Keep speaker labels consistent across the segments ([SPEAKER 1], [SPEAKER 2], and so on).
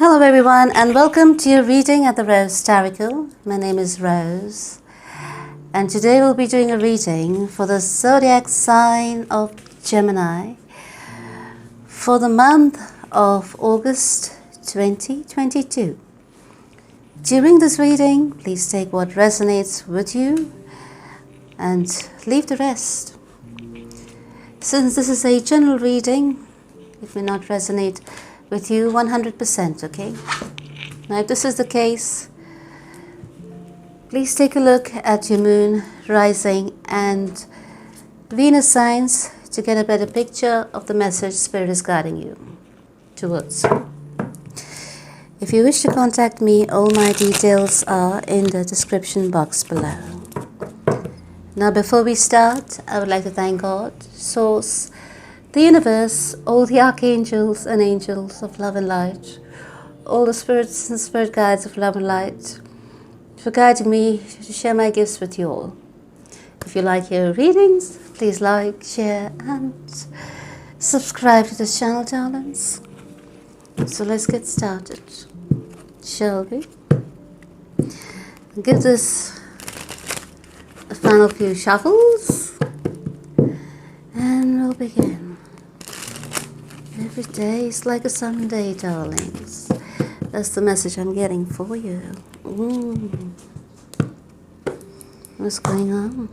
[SPEAKER 1] Hello everyone and welcome to your reading at the ROSE Tarocle. My name is Rose and today we'll be doing a reading for the zodiac sign of Gemini for the month of August 2022. During this reading, please take what resonates with you and leave the rest. Since this is a general reading, it may not resonate with you 100%, okay? Now, if this is the case, please take a look at your moon, rising, and Venus signs to get a better picture of the message Spirit is guiding you towards. If you wish to contact me, all my details are in the description box below. Now, before we start, I would like to thank God, Source, the universe, all the archangels and angels of love and light, all the spirits and spirit guides of love and light, for guiding me to share my gifts with you all. If you like your readings, please like, share, and subscribe to this channel, darlings. So let's get started, shall we? Give this a final few shuffles, and we'll begin. Every day is like a Sunday, darlings. That's the message I'm getting for you. What's going on?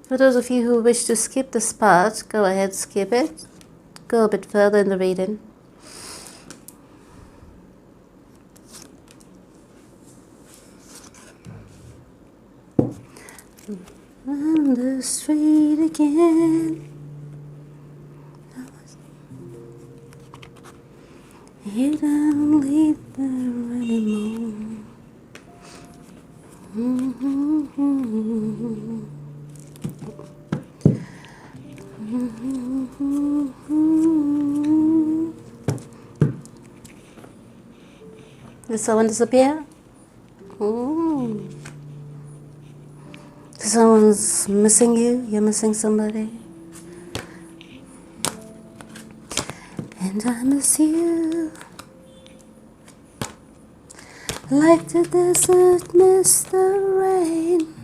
[SPEAKER 1] For those of you who wish to skip this part, go ahead, skip it. Go a bit further in the reading. On the street again, you don't leave there anymore. Did someone disappear? Someone's missing you, you're missing somebody. And I miss you like the desert miss the rain.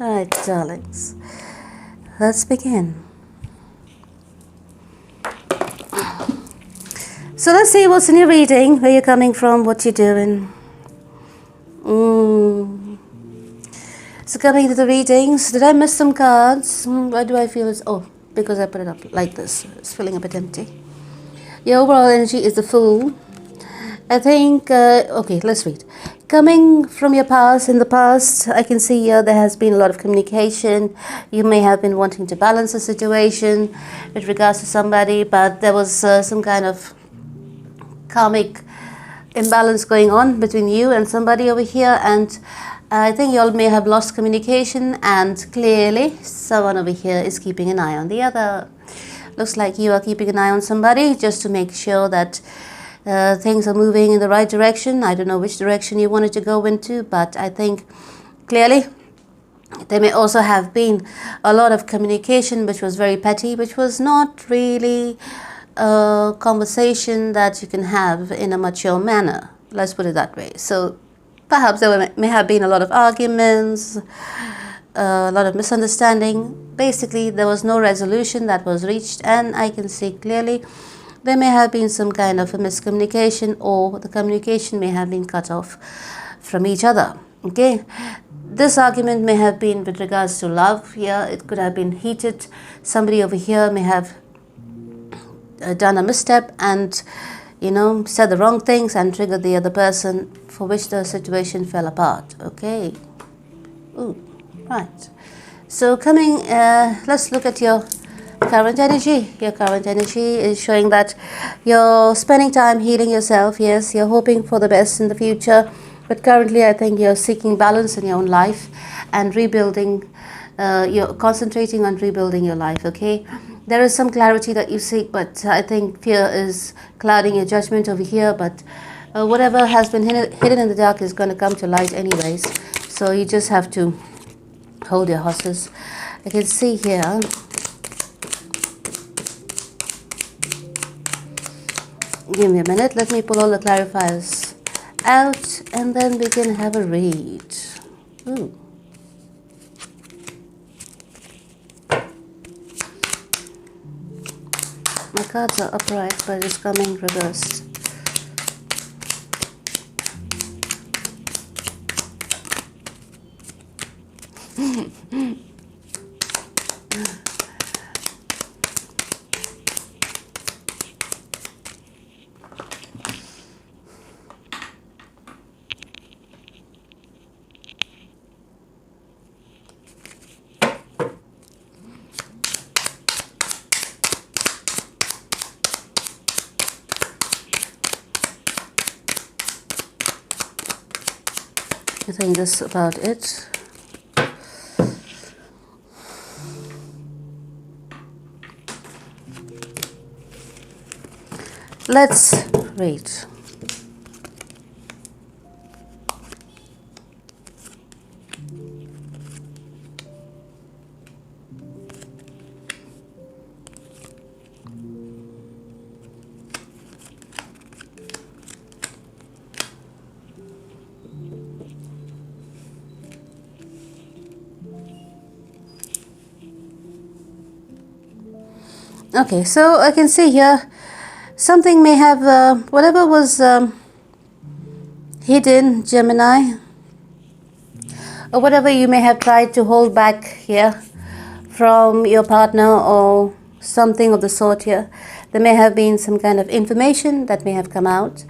[SPEAKER 1] Alright, darlings, let's begin. So let's see what's in your reading, where you're coming from, what you're doing. So coming to the readings, did I miss some cards? Why do I feel it's, because I put it up like this. It's feeling a bit empty. Your overall energy is the Fool. I think, okay, let's read. Coming from your past, in the past, I can see here there has been a lot of communication. You may have been wanting to balance a situation with regards to somebody, but there was some kind of karmic imbalance going on between you and somebody over here, and I think you all may have lost communication, and clearly someone over here is keeping an eye on the other. Looks like you are keeping an eye on somebody just to make sure that things are moving in the right direction. I don't know which direction you wanted to go into, but I think clearly there may also have been a lot of communication which was very petty, which was not really a conversation that you can have in a mature manner. Let's put it that way. So perhaps there may have been a lot of arguments, a lot of misunderstanding. Basically, there was no resolution that was reached, and I can see clearly there may have been some kind of a miscommunication, or the communication may have been cut off from each other. Okay, this argument may have been with regards to love. Yeah, it could have been heated. Somebody over here may have done a misstep and said the wrong things and triggered the other person, for which the situation fell apart. Okay. Ooh, right. So coming, let's look at your current energy. Your current energy is showing that you're spending time healing yourself. Yes, you're hoping for the best in the future, but currently I think you're seeking balance in your own life and rebuilding. You're concentrating on rebuilding your life. Okay. There is some clarity that you seek, but I think fear is clouding your judgment over here. But Whatever has been hidden in the dark is going to come to light anyways. So you just have to hold your horses. I can see here. Give me a minute. Let me pull all the clarifiers out and then we can have a read. Ooh. My cards are upright, but it's coming reversed. I think that's about it. Let's read. Okay, so I can see here something may have, whatever was hidden, Gemini, or whatever you may have tried to hold back here from your partner or something of the sort here. There may have been some kind of information that may have come out,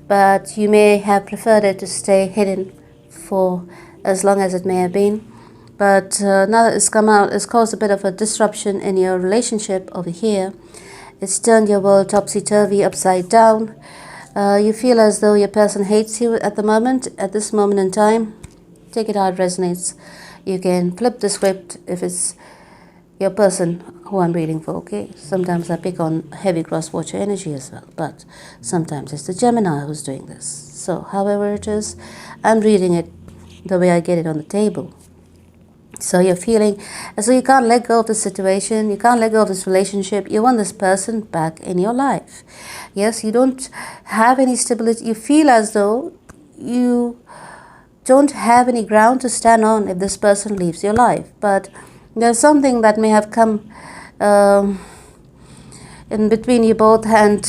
[SPEAKER 1] but you may have preferred it to stay hidden for as long as it may have been. But now that it's come out, it's caused a bit of a disruption in your relationship over here. It's turned your world topsy-turvy, upside down. You feel as though your person hates you at the moment, at this moment in time. Take it how it resonates. You can flip the script if it's your person who I'm reading for, okay? Sometimes I pick on heavy cross-watcher energy as well, but sometimes it's the Gemini who's doing this. So however it is, I'm reading it the way I get it on the table. So you're feeling as though you can't let go of the situation, you can't let go of this relationship, you want this person back in your life. Yes, you don't have any stability, you feel as though you don't have any ground to stand on if this person leaves your life. But there's something that may have come in between you both, and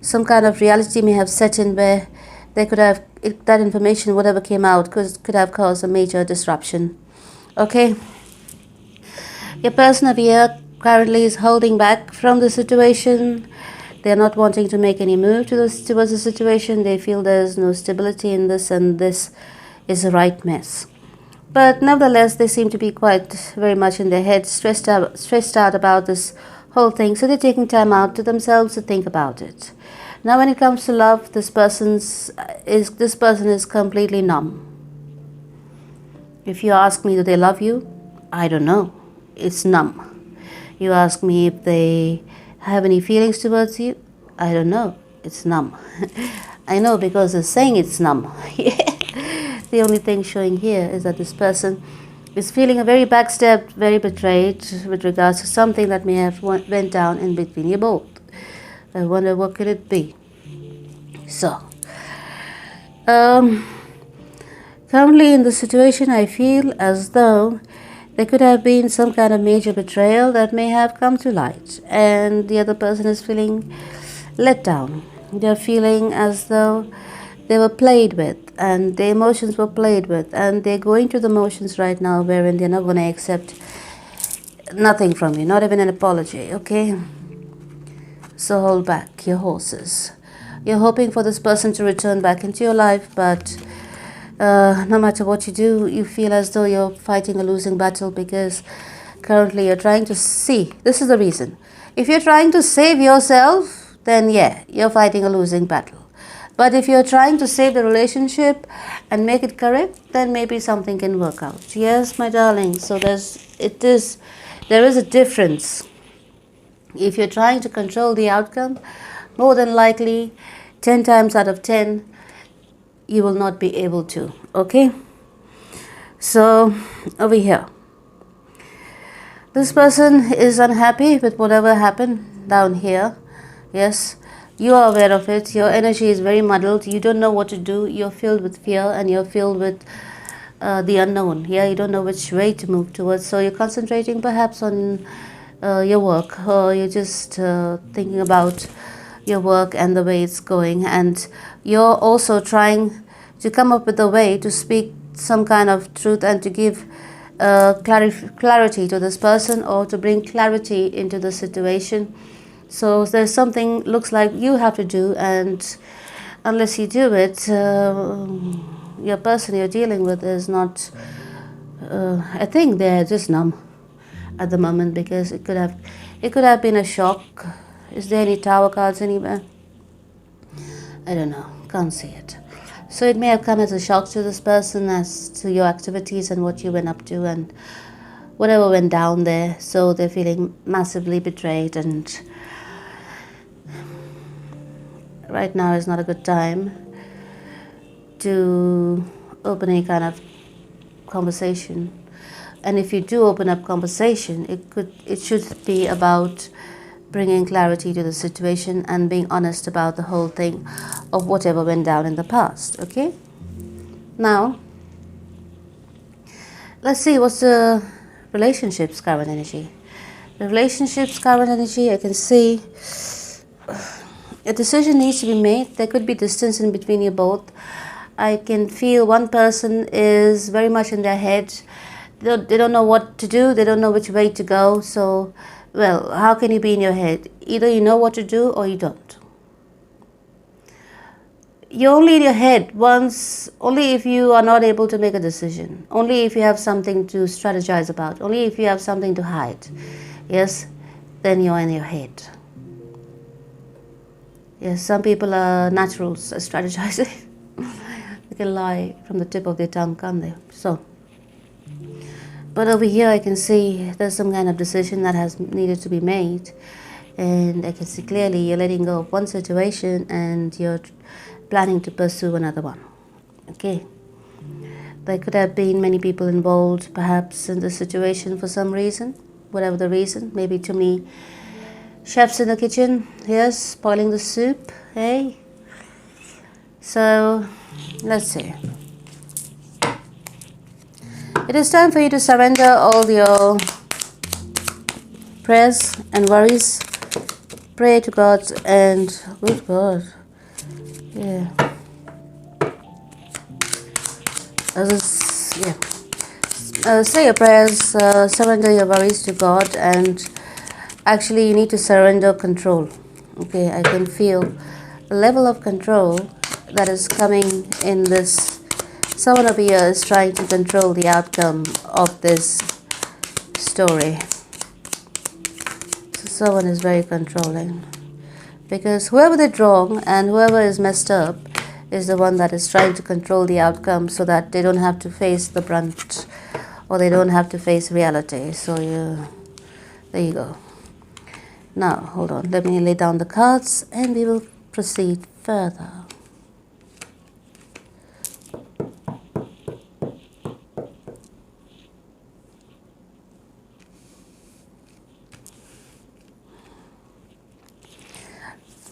[SPEAKER 1] some kind of reality may have set in where they could have, that information, whatever came out, could have caused a major disruption. Okay, your person over here currently is holding back from the situation. They're not wanting to make any move towards the situation. They feel there's no stability in this, and this is a right mess. But nevertheless, they seem to be quite very much in their head, stressed out about this whole thing. So they're taking time out to themselves to think about it. Now, when it comes to love, this person is completely numb. If you ask me, do they love you? I don't know. It's numb. You ask me if they have any feelings towards you? I don't know. It's numb. I know because they're saying it's numb. The only thing showing here is that this person is feeling very backstabbed, very betrayed with regards to something that may have went down in between you both. I wonder what could it be. So, currently in the situation, I feel as though there could have been some kind of major betrayal that may have come to light, and the other person is feeling let down. They're feeling as though they were played with, and their emotions were played with, and they're going through the motions right now wherein they're not going to accept nothing from you, not even an apology, okay? So hold back your horses. You're hoping for this person to return back into your life, but no matter what you do, you feel as though you're fighting a losing battle, because currently you're trying to see. This is the reason. If you're trying to save yourself, then yeah, you're fighting a losing battle. But if you're trying to save the relationship and make it correct, then maybe something can work out. Yes, my darling. So there is a difference. If you're trying to control the outcome, more than likely 10 times out of 10, you will not be able to. Okay? So, over here. This person is unhappy with whatever happened down here. Yes, you are aware of it. Your energy is very muddled. You don't know what to do. You're filled with fear and you're filled with the unknown. Yeah, you don't know which way to move towards. So you're concentrating perhaps on your work, or you're just thinking about your work and the way it's going. And you're also trying to come up with a way to speak some kind of truth and to give clarity to this person, or to bring clarity into the situation. So there's something looks like you have to do, and unless you do it, your person you're dealing with is not, I think they're just numb at the moment, because it could have been a shock. Is there any tower cards anywhere? I don't know, can't see it. So it may have come as a shock to this person as to your activities and what you went up to and whatever went down there. So they're feeling massively betrayed, and right now is not a good time to open any kind of conversation. And if you do open up conversation, it should be about bringing clarity to the situation and being honest about the whole thing of whatever went down in the past. Okay? Now, let's see what's the relationship's current energy. The relationship's current energy, I can see a decision needs to be made. There could be distance in between you both. I can feel one person is very much in their head. They don't know what to do. They don't know which way to go. So, well, how can you be in your head? Either you know what to do or you don't. You're only in your head only if you are not able to make a decision. Only if you have something to strategize about. Only if you have something to hide. Yes, then you're in your head. Yes, some people are naturals at strategizing. They can lie from the tip of their tongue, can't they? So, but over here I can see there's some kind of decision that has needed to be made, and I can see clearly you're letting go of one situation and you're planning to pursue another one. Okay, there could have been many people involved perhaps in this situation for some reason, whatever the reason. Maybe too many chefs in the kitchen, yes, spoiling the soup, hey? So, let's see. It is time for you to surrender all your prayers and worries. Pray to God and, good God, yeah. Say your prayers, surrender your worries to God, and actually you need to surrender control. Okay, I can feel the level of control that is coming in this. Someone over here is trying to control the outcome of this story. So someone is very controlling, because whoever did wrong and whoever is messed up is the one that is trying to control the outcome so that they don't have to face the brunt, or they don't have to face reality. So there you go. Now, hold on. Let me lay down the cards and we will proceed further.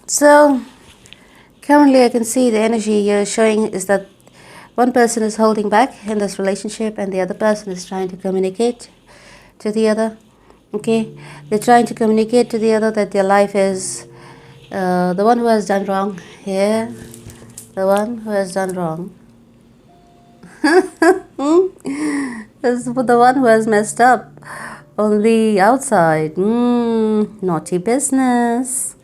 [SPEAKER 1] So, currently I can see the energy you're showing is that one person is holding back in this relationship and the other person is trying to communicate to the other. Okay, they're trying to communicate to the other that their life is the one who has done wrong. Yeah, the one who has done wrong. Is the one who has messed up on the outside. Naughty business.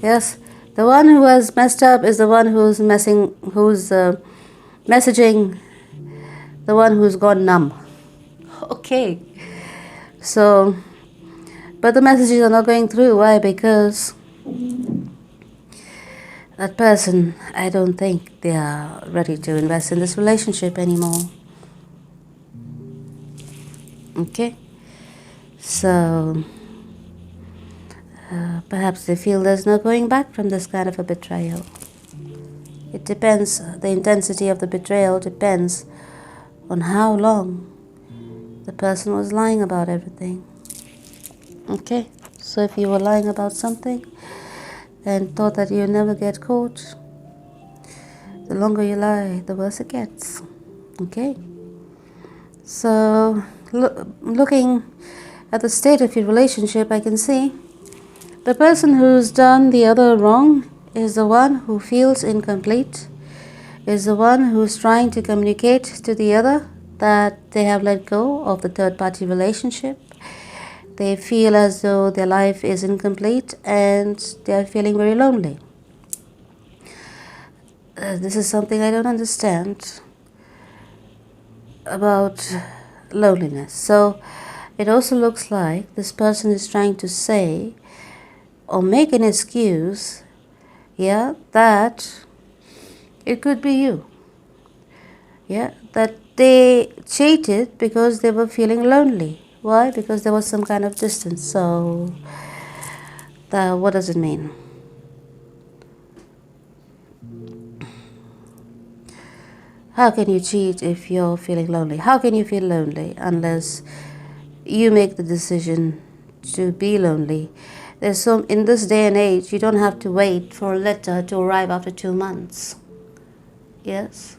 [SPEAKER 1] Yes, the one who has messed up is the one who's messaging the one who's gone numb. Okay, so, but the messages are not going through. Why? Because that person, I don't think they are ready to invest in this relationship anymore. Okay, so perhaps they feel there's no going back from this kind of a betrayal. It depends, the intensity of the betrayal depends on how long the person was lying about everything. Okay, so if you were lying about something and thought that you'd never get caught, the longer you lie, the worse it gets. Okay, so looking at the state of your relationship, I can see the person who's done the other wrong is the one who feels incomplete, is the one who's trying to communicate to the other that they have let go of the third-party relationship. They feel as though their life is incomplete and they are feeling very lonely. This is something I don't understand about loneliness. So it also looks like this person is trying to say or make an excuse, that it could be you. That they cheated because they were feeling lonely. Why? Because there was some kind of distance. So what does it mean? How can you cheat if you're feeling lonely? How can you feel lonely unless you make the decision to be lonely? In this day and age, you don't have to wait for a letter to arrive after 2 months. Yes?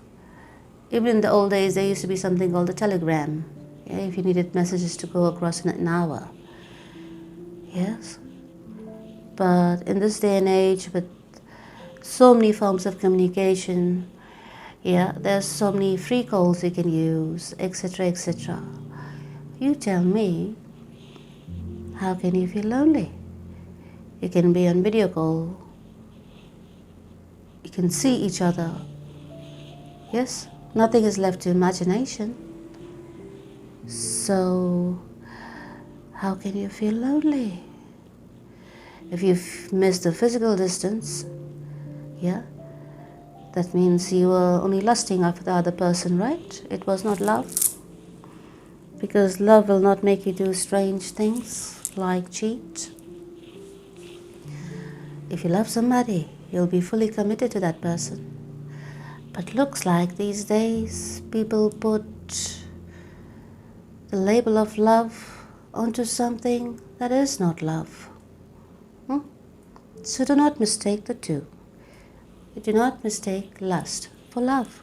[SPEAKER 1] Even in the old days, there used to be something called a telegram. If you needed messages to go across in an hour. Yes? But in this day and age, with so many forms of communication, there's so many free calls you can use, etc., etc. You tell me, how can you feel lonely? You can be on video call. You can see each other. Yes? Nothing is left to imagination. So, how can you feel lonely? If you've missed the physical distance, that means you were only lusting after the other person, right? It was not love. Because love will not make you do strange things like cheat. If you love somebody, you'll be fully committed to that person. But looks like these days people put the label of love onto something that is not love. So do not mistake the two. You do not mistake lust for love.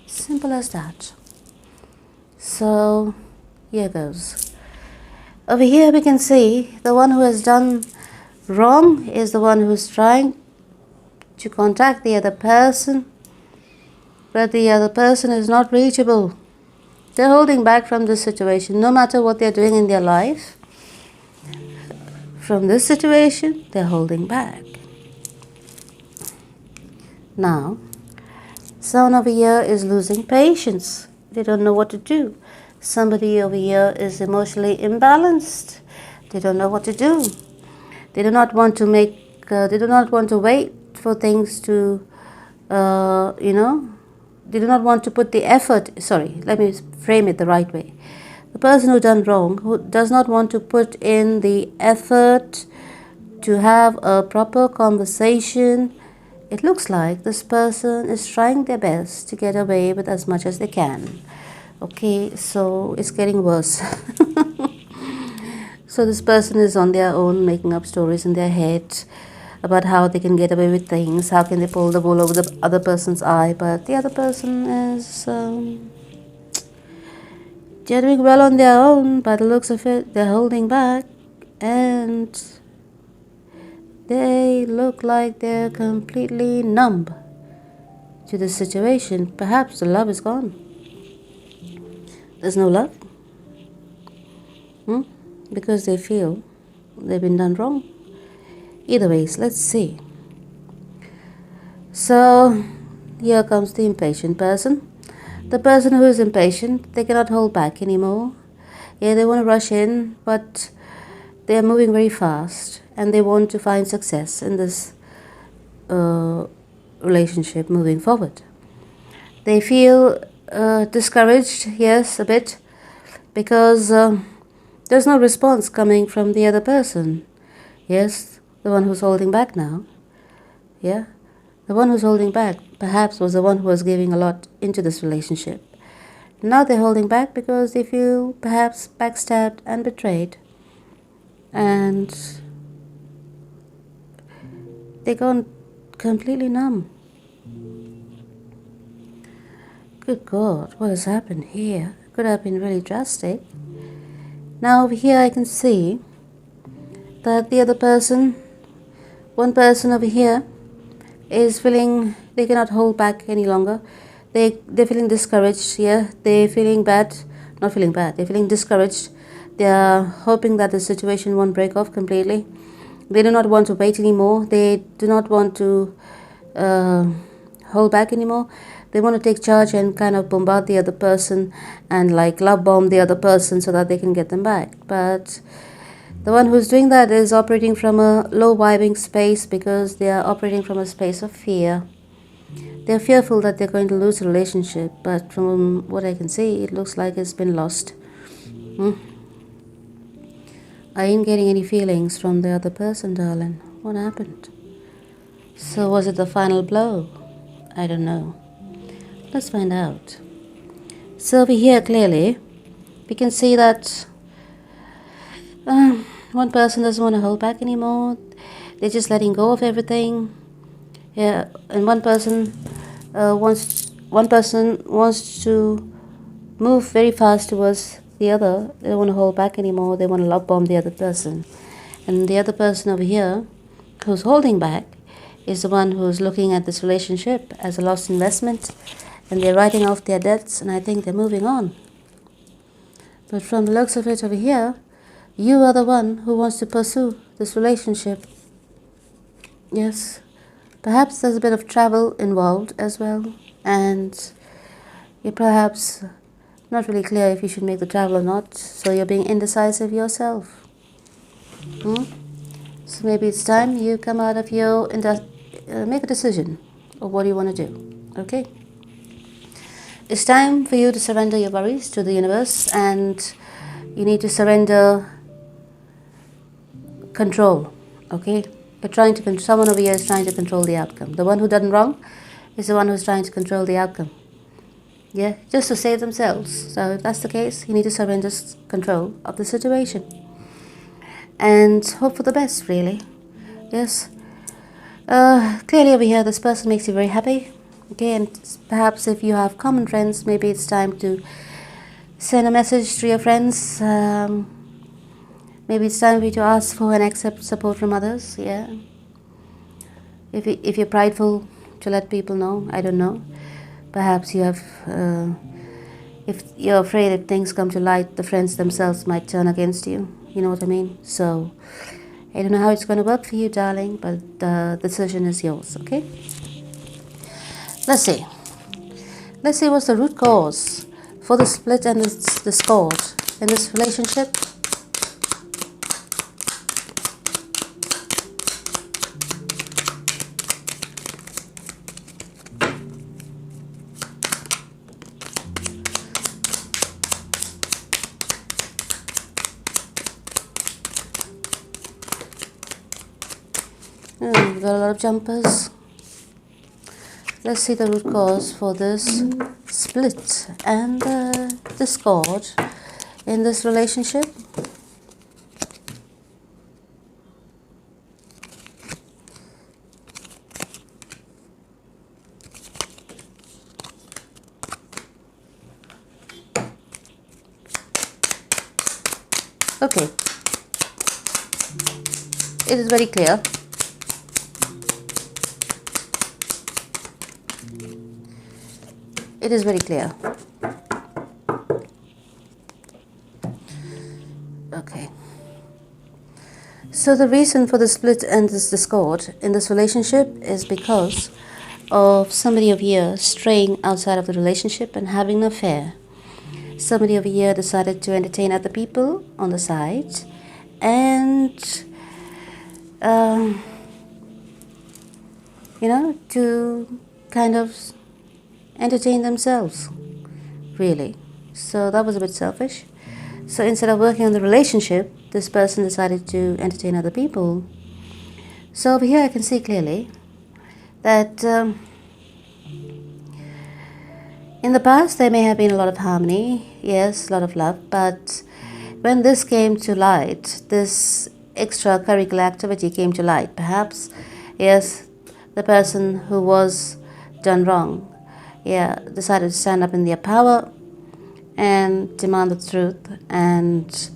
[SPEAKER 1] Simple as that. So here goes. Over here we can see the one who has done wrong is the one who's trying to contact the other person, but the other person is not reachable. They're holding back from this situation, no matter what they're doing in their life. From this situation, they're holding back. Now, someone over here is losing patience. They don't know what to do. Somebody over here is emotionally imbalanced. They don't know what to do. They do not want to wait for things to, they do not want to put the effort. Sorry, let me frame it the right way. The person who done wrong, who does not want to put in the effort to have a proper conversation. It looks like this person is trying their best to get away with as much as they can. Okay, so it's getting worse. So this person is on their own, making up stories in their head about how they can get away with things, how can they pull the wool over the other person's eye, but the other person is they're doing well on their own. By the looks of it, they're holding back, and they look like they're completely numb to the situation. Perhaps the love is gone. There's no love. Because they feel they've been done wrong. Either ways, let's see. So, here comes the impatient person. The person who is impatient, they cannot hold back anymore. They want to rush in, but they are moving very fast and they want to find success in this relationship moving forward. They feel discouraged, yes, a bit, because there's no response coming from the other person. Yes, the one who's holding back now. The one who's holding back perhaps was the one who was giving a lot into this relationship. Now they're holding back because they feel perhaps backstabbed and betrayed. And they're gone completely numb. Good God, what has happened here? Could have been really drastic. Now over here I can see that the other person, one person over here, is feeling they cannot hold back any longer. They're feeling discouraged. Yeah, they're feeling bad. Not feeling bad. They're feeling discouraged. They are hoping that the situation won't break off completely. They do not want to wait anymore. They do not want to hold back anymore. They want to take charge and kind of bombard the other person and like love bomb the other person so that they can get them back. But the one who's doing that is operating from a low vibing space because they are operating from a space of fear. They're fearful that they're going to lose a relationship, but from what I can see, it looks like it's been lost. I ain't getting any feelings from the other person, darling. What happened? So was it the final blow? I don't know. Let's find out. So over here, clearly, we can see that one person doesn't want to hold back anymore. They're just letting go of everything. Yeah, and one person wants to move very fast towards the other. They don't want to hold back anymore. They want to love bomb the other person. And the other person over here who's holding back is the one who's looking at this relationship as a lost investment, and they're writing off their debts, and I think they're moving on. But from the looks of it over here, you are the one who wants to pursue this relationship. Yes, perhaps there's a bit of travel involved as well, and you're perhaps not really clear if you should make the travel or not, so you're being indecisive yourself. So maybe it's time you come out of your make a decision of what you want to do. Okay, it's time for you to surrender your worries to the universe, and you need to surrender control. Okay, someone over here is trying to control the outcome. The one who done wrong is the one who's trying to control the outcome. Yeah, just to save themselves. So if that's the case, you need to surrender control of the situation and hope for the best, really. Yes. Clearly over here, this person makes you very happy. Okay, and perhaps if you have common friends, maybe it's time to send a message to your friends. Maybe it's time for you to ask for and accept support from others. Yeah. If you're prideful to let people know, I don't know. Perhaps you have, if you're afraid if things come to light, the friends themselves might turn against you. You know what I mean? So, I don't know how it's going to work for you, darling, but the decision is yours, okay? Let's see. Let's see what's the root cause for the split and the discord in this relationship. We've got a lot of jumpers. Let's see the root cause for this split and discord in this relationship. Okay, it is very clear. It is very clear. Okay. So the reason for the split and this discord in this relationship is because of somebody over here straying outside of the relationship and having an affair. Somebody over here decided to entertain other people on the side and, to kind of entertain themselves, really. So that was a bit selfish. So instead of working on the relationship, this person decided to entertain other people. So over here I can see clearly that in the past there may have been a lot of harmony, yes, a lot of love, but when this came to light, this extracurricular activity came to light, perhaps, yes, the person who was done wrong, decided to stand up in their power and demand the truth and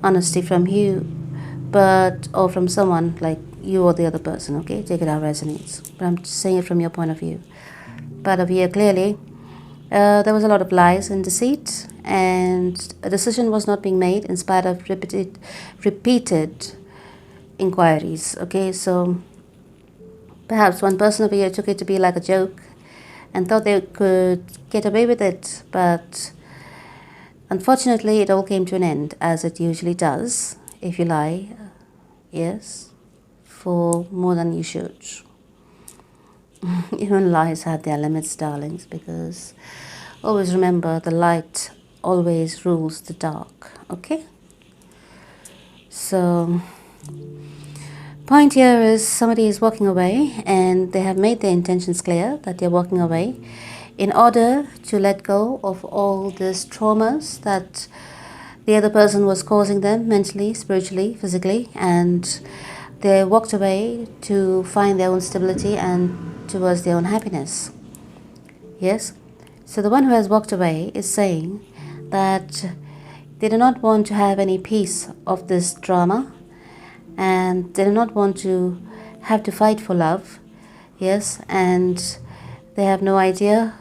[SPEAKER 1] honesty from you, or from someone like you or the other person, okay? Take it how it resonates. But I'm just saying it from your point of view. But over here, clearly, there was a lot of lies and deceit, and a decision was not being made in spite of repeated inquiries, okay? So perhaps one person over here took it to be like a joke and thought they could get away with it, but unfortunately it all came to an end, as it usually does if you lie, yes, for more than you should. Even lies have their limits, darlings, because always remember the light always rules the dark, okay? So point here is somebody is walking away and they have made their intentions clear that they're walking away in order to let go of all these traumas that the other person was causing them mentally, spiritually, physically, and they walked away to find their own stability and towards their own happiness. Yes? So the one who has walked away is saying that they do not want to have any piece of this drama, and they do not want to have to fight for love, yes, and they have no idea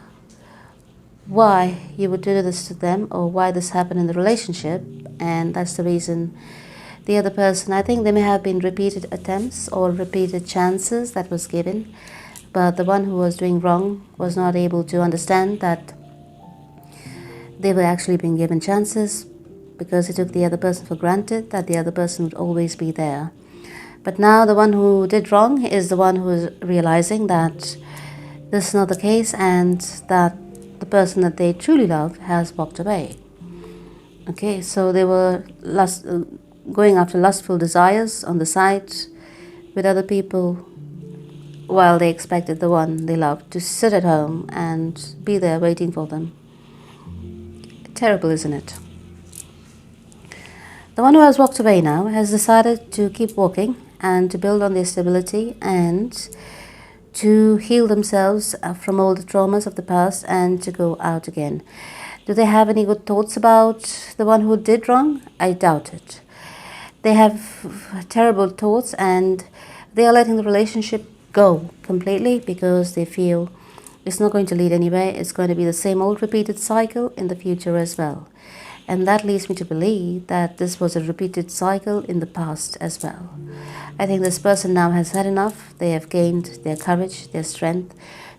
[SPEAKER 1] why you would do this to them or why this happened in the relationship, and that's the reason the other person, I think there may have been repeated attempts or repeated chances that was given, but the one who was doing wrong was not able to understand that they were actually being given chances, because he took the other person for granted, that the other person would always be there. But now the one who did wrong is the one who is realizing that this is not the case, and that the person that they truly love has walked away. Okay, so they were going after lustful desires on the side with other people, while they expected the one they loved to sit at home and be there waiting for them. Terrible, isn't it? The one who has walked away now has decided to keep walking and to build on their stability and to heal themselves from all the traumas of the past and to go out again. Do they have any good thoughts about the one who did wrong? I doubt it. They have terrible thoughts, and they are letting the relationship go completely because they feel it's not going to lead anywhere. It's going to be the same old repeated cycle in the future as well. And that leads me to believe that this was a repeated cycle in the past as well. I think this person now has had enough. They have gained their courage, their strength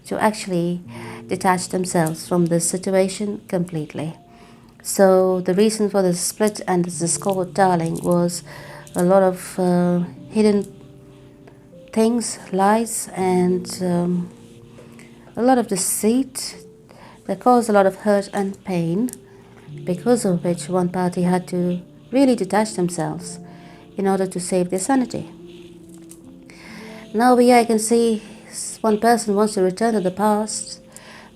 [SPEAKER 1] to actually detach themselves from this situation completely. So the reason for this split and this discord, darling, was a lot of hidden things, lies, and a lot of deceit that caused a lot of hurt and pain, because of which one party had to really detach themselves in order to save their sanity. Now over here I can see one person wants to return to the past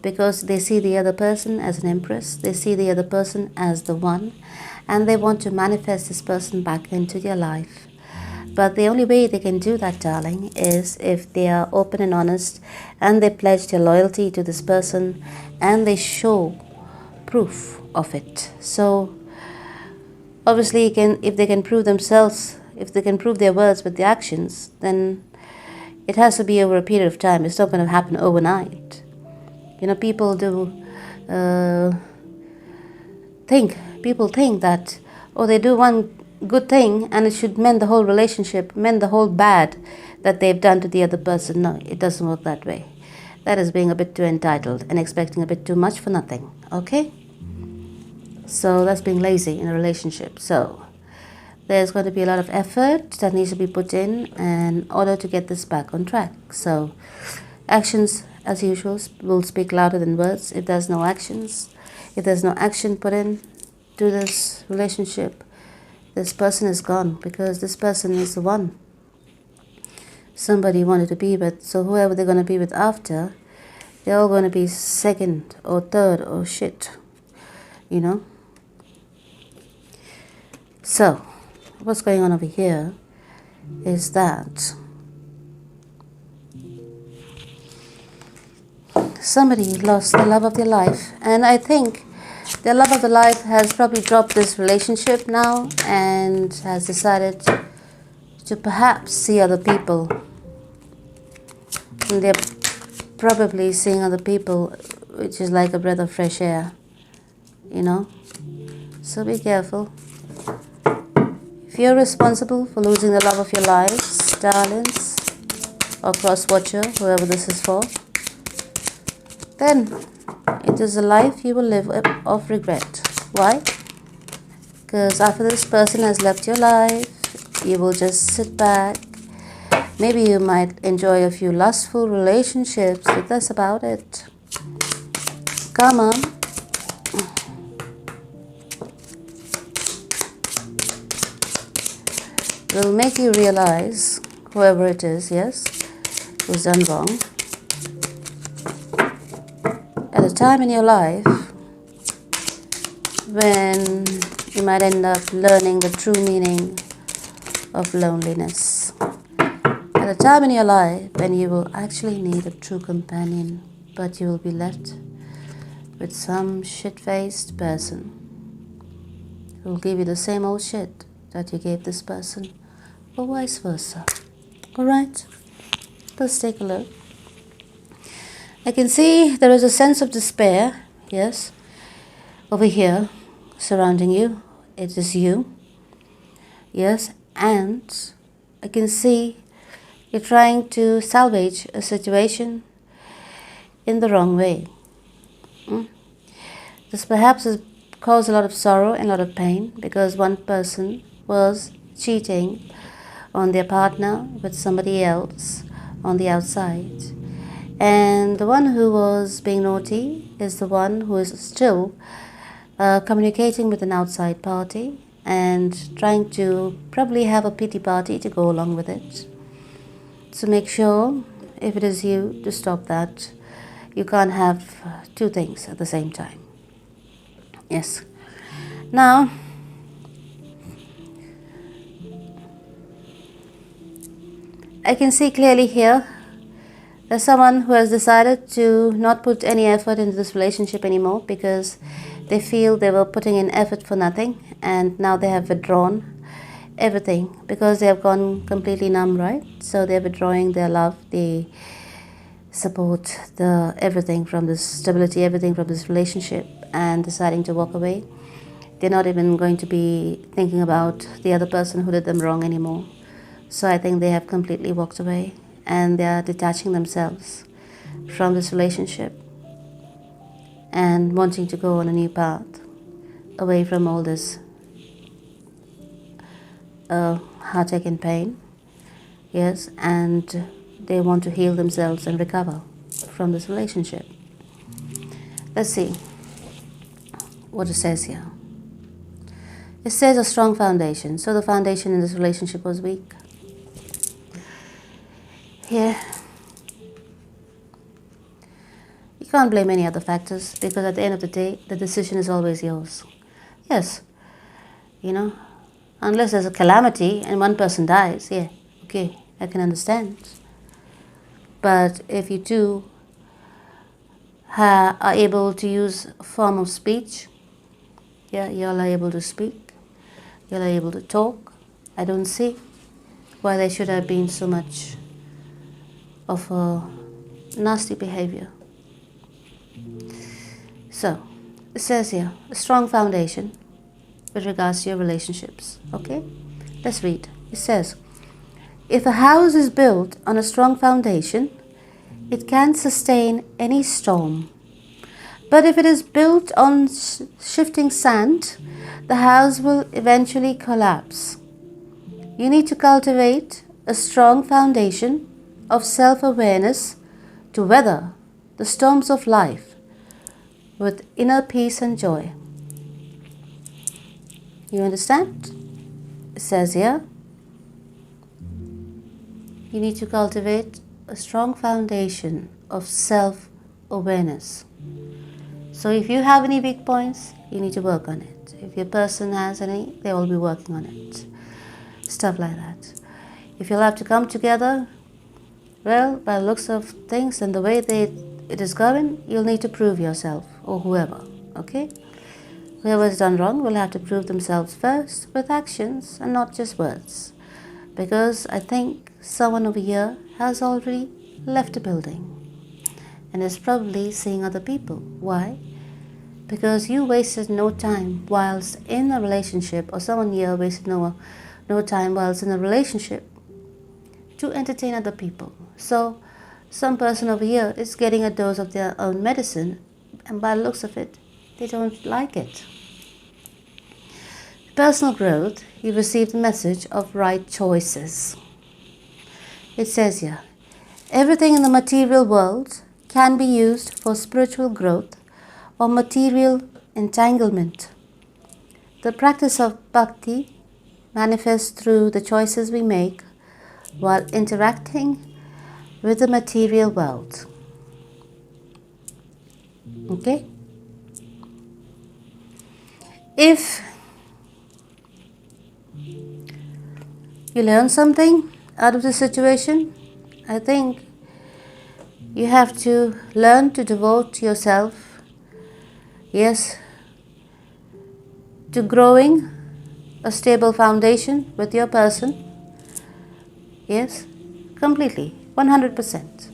[SPEAKER 1] because they see the other person as an empress, they see the other person as the one, and they want to manifest this person back into their life. But the only way they can do that, darling, is if they are open and honest and they pledge their loyalty to this person and they show proof of it. So obviously if they can prove themselves, if they can prove their words with the actions, then it has to be over a period of time. It's not going to happen overnight. You know, people think that, oh, they do one good thing and it should mend the whole relationship, mend the whole bad that they've done to the other person. No, it doesn't work that way. That is being a bit too entitled and expecting a bit too much for nothing, okay? So that's being lazy in a relationship. So there's going to be a lot of effort that needs to be put in order to get this back on track. So actions, as usual, will speak louder than words. If there's no actions, if there's no action put in to this relationship, this person is gone, because this person is the one somebody you wanted to be with. So whoever they're going to be with after, they're all going to be second or third or shit, you know. So what's going on over here is that somebody lost the love of their life, and I think the love of the life has probably dropped this relationship now and has decided to perhaps see other people. And they're probably seeing other people, which is like a breath of fresh air, you know. So be careful. If you're responsible for losing the love of your lives, darlings, or cross-watcher, whoever this is for, then it is a life you will live of regret. Why? Because after this person has left your life, you will just sit back. Maybe you might enjoy a few lustful relationships, but that's about it. Karma will make you realize, whoever it is, yes, who's done wrong, at a time in your life when you might end up learning the true meaning of loneliness. At a time in your life when you will actually need a true companion, but you will be left with some shit-faced person who will give you the same old shit that you gave this person, or vice versa. Alright, let's take a look. I can see there is a sense of despair, yes, over here surrounding you. It is you, yes, and I can see you're trying to salvage a situation in the wrong way. This perhaps has caused a lot of sorrow and a lot of pain because one person was cheating on their partner with somebody else on the outside. And the one who was being naughty is the one who is still communicating with an outside party and trying to probably have a pity party to go along with it. So make sure, if it is you, to stop that. You can't have two things at the same time. Yes. Now, I can see clearly here there's someone who has decided to not put any effort into this relationship anymore because they feel they were putting in effort for nothing, and now they have withdrawn everything because they have gone completely numb, right? So they're withdrawing their love, the support, the everything from this stability, everything from this relationship, and deciding to walk away. They're not even going to be thinking about the other person who did them wrong anymore. So I think they have completely walked away and they are detaching themselves from this relationship and wanting to go on a new path away from all this heartache and pain. Yes, and they want to heal themselves and recover from this relationship. Let's see what it says here. It says a strong foundation. So the foundation in this relationship was weak. Here, you can't blame any other factors because at the end of the day, the decision is always yours. Yes, you know, unless there's a calamity and one person dies, yeah, okay, I can understand. But if you two are able to use a form of speech, yeah, you all are able to speak, you all are able to talk, I don't see why there should have been so much of a nasty behavior. So, it says here, a strong foundation with regards to your relationships. Okay? Let's read. It says, if a house is built on a strong foundation, it can sustain any storm. But if it is built on shifting sand, the house will eventually collapse. You need to cultivate a strong foundation of self-awareness to weather the storms of life with inner peace and joy. You understand? It says here, you need to cultivate a strong foundation of self-awareness. So if you have any weak points, you need to work on it. If your person has any, they will be working on it. Stuff like that. If you'll have to come together, well, by the looks of things and the way it is going, you'll need to prove yourself, or whoever, okay? Whoever has done wrong will have to prove themselves first with actions and not just words. Because I think someone over here has already left the building and is probably seeing other people. Why? Because you wasted no time whilst in a relationship, or someone here wasted no time whilst in a relationship to entertain other people. So some person over here is getting a dose of their own medicine, and by the looks of it, they don't like it. Personal growth, you received the message of right choices. It says here, everything in the material world can be used for spiritual growth or material entanglement. The practice of bhakti manifests through the choices we make while interacting with the material world. Okay? If you learn something out of the situation, I think you have to learn to devote yourself, yes, to growing a stable foundation with your person. Yes, completely, 100%.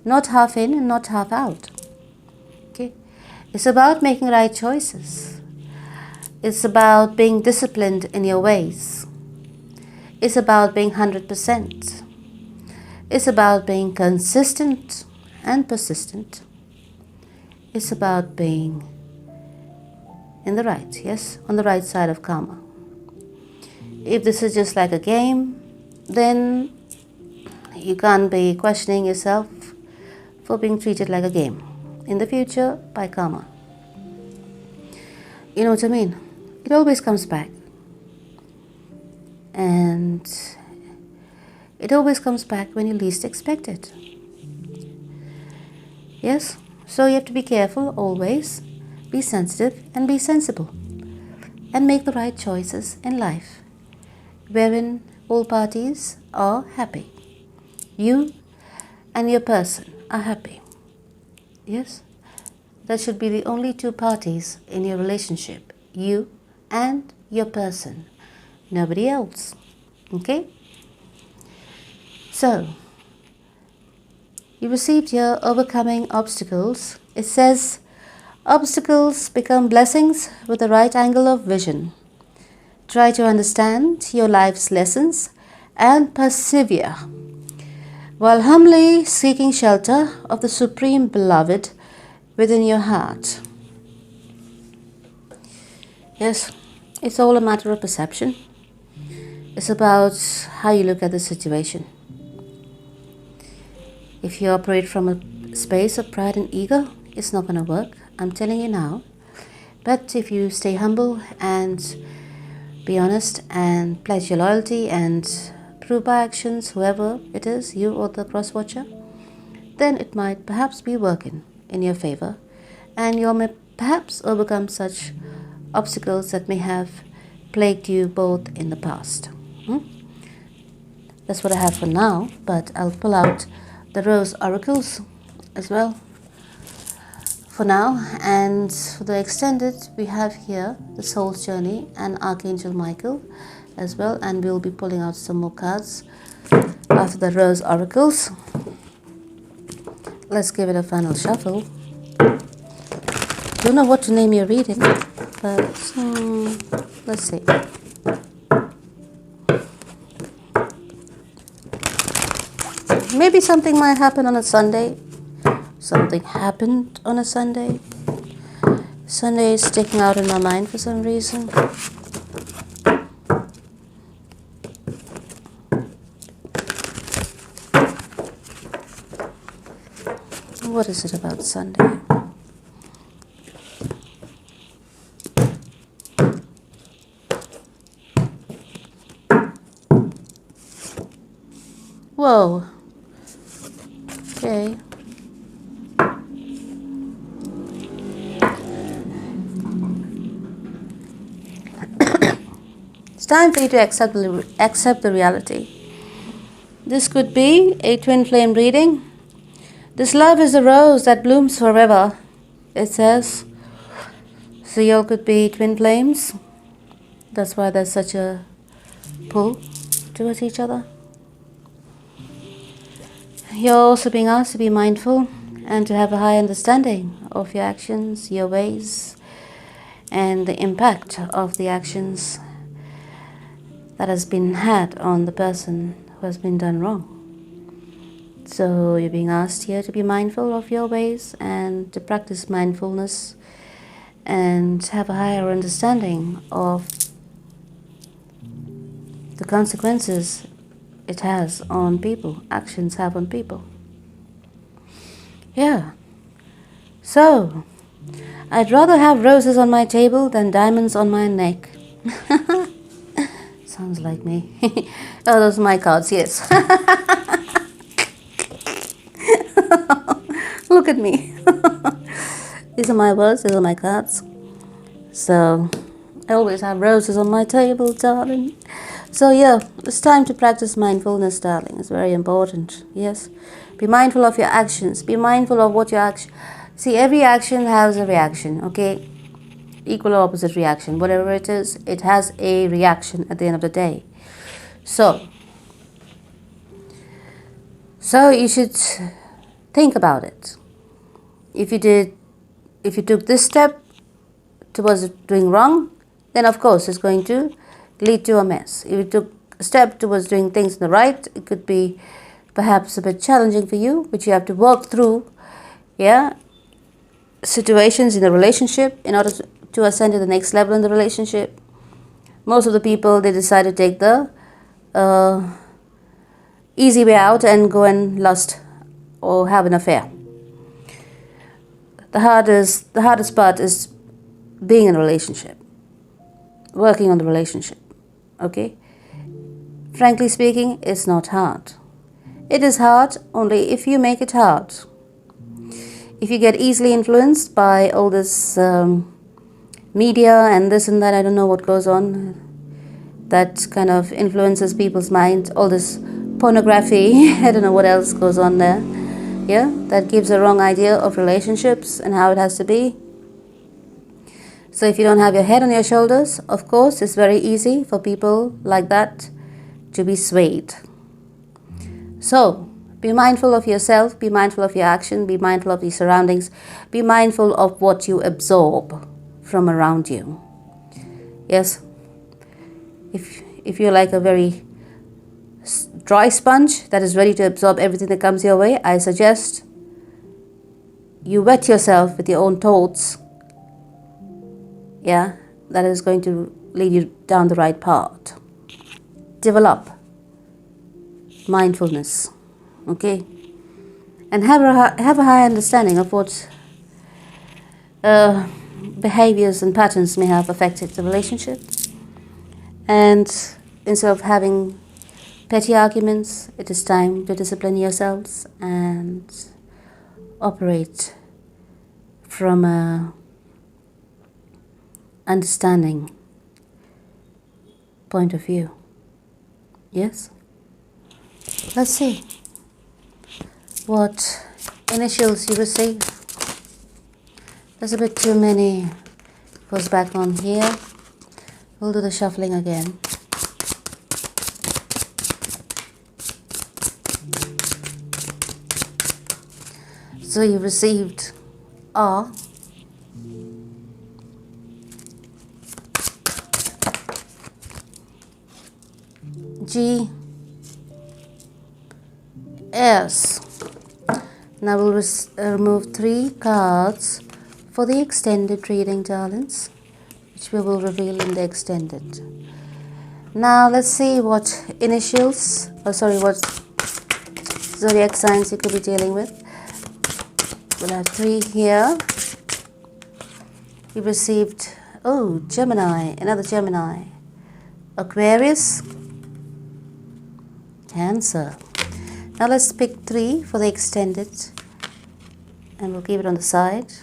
[SPEAKER 1] Not half in and not half out. Okay? It's about making right choices. It's about being disciplined in your ways. It's about being 100%. It's about being consistent and persistent. It's about being in the right, yes, on the right side of karma. If this is just like a game, then you can't be questioning yourself for being treated like a game in the future by karma. You know what I mean? It always comes back. And it always comes back when you least expect it. Yes? So you have to be careful always, be sensitive and be sensible, and make the right choices in life, wherein all parties are happy. You and your person are happy. Yes? That should be the only two parties in your relationship. You and your person. Nobody else. Okay? So, you received here overcoming obstacles. It says, obstacles become blessings with the right angle of vision. Try to understand your life's lessons and persevere, while humbly seeking shelter of the Supreme Beloved within your heart. Yes, it's all a matter of perception. It's about how you look at the situation. If you operate from a space of pride and ego, it's not going to work. I'm telling you now. But if you stay humble and be honest and pledge your loyalty and prove by actions, whoever it is, you or the cross-watcher, then it might perhaps be working in your favor, and you may perhaps overcome such obstacles that may have plagued you both in the past. That's what I have for now, but I'll pull out the rose oracles as well for now. And for the extended, we have here the soul's journey and Archangel Michael as well, and we'll be pulling out some more cards after the rose oracles. Let's give it a final shuffle. Don't know what to name your reading, but let's see. Maybe something might happen on a Sunday. Something happened on a Sunday. Sunday is sticking out in my mind for some reason. What is it about Sunday? Whoa. Okay. It's time for you to accept the reality. This could be a twin flame reading. This love is a rose that blooms forever, it says. So y'all could be twin flames. That's why there's such a pull towards each other. You're also being asked to be mindful and to have a high understanding of your actions, your ways, and the impact of the actions that has been had on the person who has been done wrong. So you're being asked here to be mindful of your ways and to practice mindfulness and have a higher understanding of the consequences it has on people, actions have on people. Yeah. So, I'd rather have roses on my table than diamonds on my neck. Sounds like me. Oh, those are my cards, yes. Look at me. These are my words, these are my cards. So, I always have roses on my table, darling. So yeah, it's time to practice mindfulness, darling. It's very important, yes. Be mindful of your actions. Be mindful of what your action... See, every action has a reaction, okay? Equal or opposite reaction. Whatever it is, it has a reaction at the end of the day. So you should think about it. If you took this step towards doing wrong, then of course it's going to lead to a mess. If you took a step towards doing things in the right, it could be perhaps a bit challenging for you, which you have to work through, yeah, situations in the relationship in order to ascend to the next level in the relationship. Most of the people, they decide to take the easy way out and go and lust or have an affair. The hardest part is being in a relationship, working on the relationship, okay? Frankly speaking, it's not hard. It is hard only if you make it hard. If you get easily influenced by all this media and this and that, I don't know what goes on, that kind of influences people's mind, all this pornography, I don't know what else goes on there, yeah, that gives a wrong idea of relationships and how it has to be. So if you don't have your head on your shoulders, of course, it's very easy for people like that to be swayed. So, be mindful of yourself, be mindful of your action, be mindful of your surroundings, be mindful of what you absorb from around you. Yes, if you're like a very dry sponge that is ready to absorb everything that comes your way, I suggest you wet yourself with your own thoughts. Yeah, that is going to lead you down the right path. Develop mindfulness, okay? And have a high understanding of what behaviors and patterns may have affected the relationship. And instead of having petty arguments, it is time to discipline yourselves and operate from a understanding point of view. Yes? Let's see what initials you receive. There's a bit too many. Goes back on here. We'll do the shuffling again. So you received R, G, S. Now we'll remove 3 cards for the extended reading, darlings, which we will reveal in the extended. Now let's see what initials, what zodiac signs you could be dealing with. We'll have 3 here. We received, Gemini, another Gemini, Aquarius, Cancer. Now let's pick 3 for the extended, and we'll keep it on the side.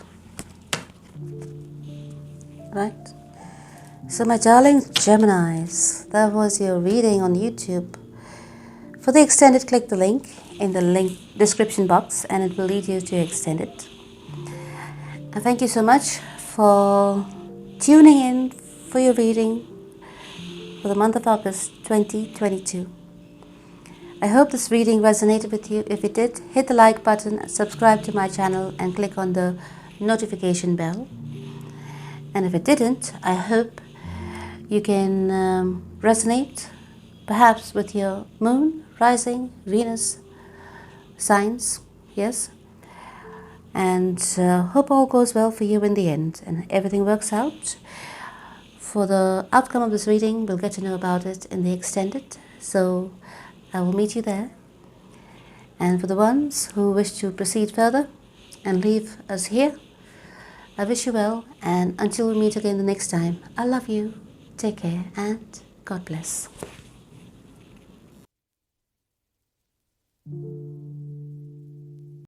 [SPEAKER 1] Right? So my darling Geminis, that was your reading on YouTube. For the extended, click the link in the link description box and it will lead you to extended. And thank you so much for tuning in for your reading for the month of August 2022. I hope this reading resonated with you. If it did, hit the like button, subscribe to my channel and click on the notification bell. And if it didn't, I hope you can resonate perhaps with your moon, rising, Venus signs, yes. And hope all goes well for you in the end and everything works out. For the outcome of this reading, we'll get to know about it in the extended. So I will meet you there. And for the ones who wish to proceed further and leave us here, I wish you well. And until we meet again the next time, I love you. Take care and God bless.